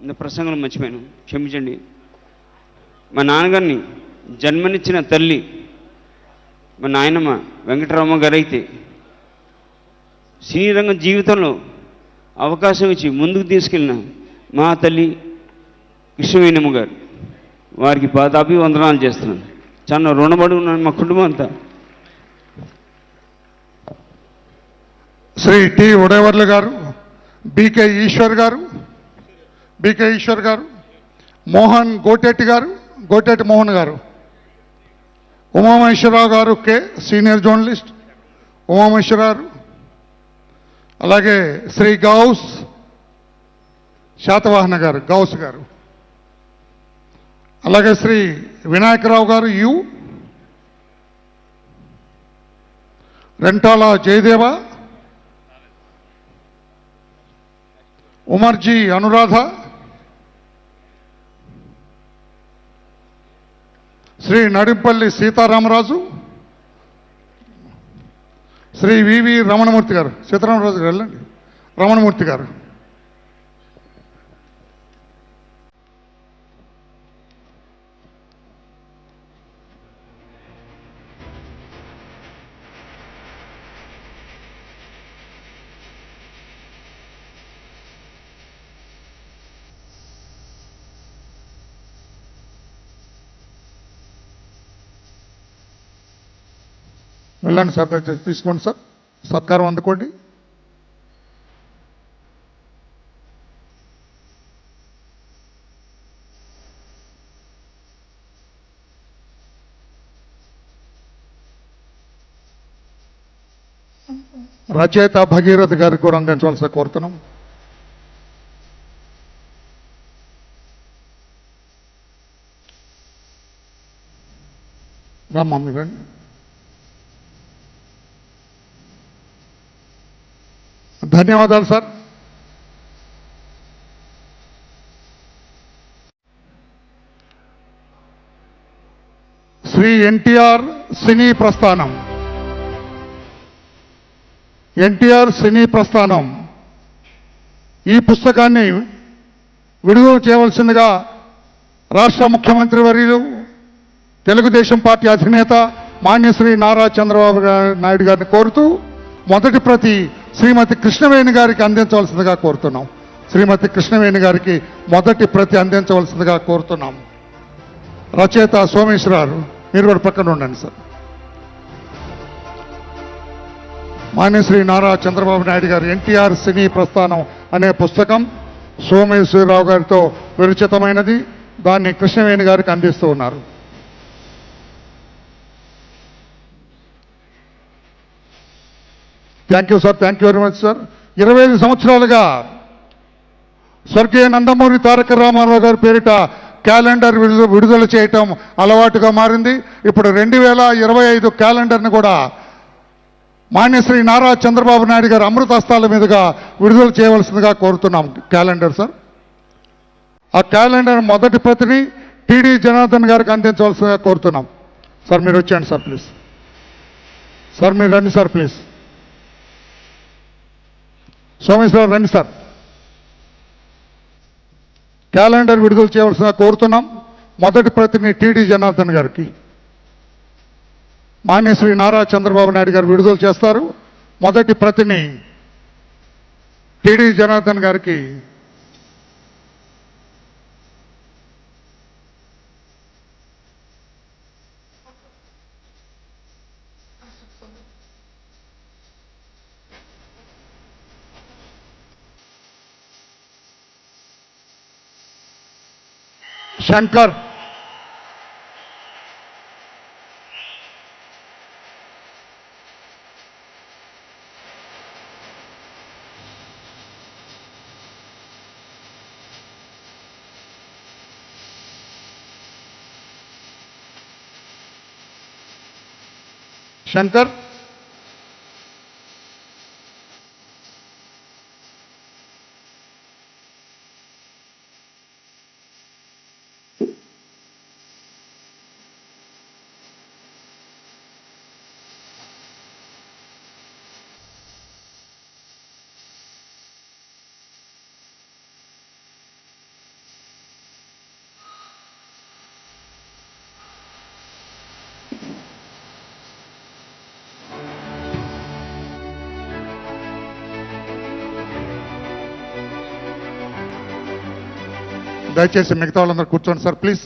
ఇంత ప్రసంగంలో మర్చిపోయాను, క్షమించండి. మా నాన్నగారిని జన్మనిచ్చిన తల్లి మా నాయనమ్మ వెంకటరామ గారు అయితే శ్రీరంగ జీవితంలో అవకాశం ఇచ్చి ముందుకు తీసుకెళ్ళిన మా తల్లి కృష్ణవేణమ్మ గారు, వారికి పాదాభివందనాలు చేస్తున్నాను. చాలా రుణపడి ఉన్నాను మా కుటుంబం అంతా. శ్రీ టి ఉడయవర్ల గారు, బికే ఈశ్వర్ గారు, మోహన్ గోటెట్టి గారు, గోటెట్టి మోహన్ గారు, ఉమామహేశ్వరరావు గారు, కే సీనియర్ జర్నలిస్ట్ ఉమామహేశ్వరరావు, అలాగే శ్రీ గౌస్ శాతవాహన గారు, గౌస్ గారు, అలాగే శ్రీ వినాయకరావు గారు, యు రెంటాల జయదేవ, ఉమర్జీ అనురాధ, శ్రీ నడింపల్లి సీతారామరాజు, శ్రీ వివి రమణమూర్తి గారు, సీతారామరాజు గారు వెళ్ళండి, రమణమూర్తి గారు, వెళ్ళండి సార్, తీసుకోండి సార్, సత్కారం అందుకోండి. రచయిత భగీరథ గారికి కూడా అందించవలసి కోరుతున్నాం. మమ్మీ రండి. ధన్యవాదాలు సార్. శ్రీ ఎన్టీఆర్ సినీ ప్రస్థానం, ఎన్టీఆర్ సినీ ప్రస్థానం ఈ పుస్తకాన్ని విడుదల చేయవలసిందిగా రాష్ట్ర ముఖ్యమంత్రి వర్యులు, తెలుగుదేశం పార్టీ అధినేత మాన్యశ్రీ నారా చంద్రబాబు నాయుడు గారిని కోరుతూ మొదటి ప్రతి శ్రీమతి కృష్ణవేణి గారికి అందించవలసిందిగా కోరుతున్నాం. శ్రీమతి కృష్ణవేణి గారికి మొదటి ప్రతి అందించవలసిందిగా కోరుతున్నాం. రచయిత సోమేశ్వరరావు, మీరు కూడా పక్కన ఉండండి సార్. మాన్యశ్రీ నారా చంద్రబాబు నాయుడు గారు ఎన్టీఆర్ సినీ ప్రస్థానం అనే పుస్తకం సోమేశ్వరరావు గారితో విరచితమైనది. దాన్ని కృష్ణవేణి గారికి అందిస్తూ ఉన్నారు. Thank you sir, thank you very much sir. 25 సంవత్సరాలుగా స్వర్గీయ నందమూరి తారక రామారావు గారి పేరిట క్యాలెండర్ విడుదల చేయటం అలవాటుగా మారింది. ఇప్పుడు 2025 క్యాలెండర్ని కూడా మాన్యశ్రీ నారా చంద్రబాబు నాయుడు గారు అమృత హస్తాల మీదుగా విడుదల చేయవలసిందిగా కోరుతున్నాం. క్యాలెండర్ సార్, ఆ క్యాలెండర్ మొదటి ప్రతిని టిడి జనార్దన్ గారికి అందించవలసిందిగా కోరుతున్నాం. సార్ మీరు వచ్చేయండి సార్ ప్లీజ్. సార్ మీరు రండి సార్ ప్లీజ్. సోమేశ్వరరావు రండి సార్. క్యాలెండర్ విడుదల చేయవలసిందిగా కోరుతున్నాం. మొదటి ప్రతిని టిడి జనార్దన్ గారికి మాన్యశ్రీ నారా చంద్రబాబు నాయుడు గారు విడుదల చేస్తారు. మొదటి ప్రతిని టిడి జనార్దన్ గారికి శంకర్, శంకర్, దయచేసి మిగతా వాళ్ళందరూ కూర్చోండి సార్ ప్లీజ్.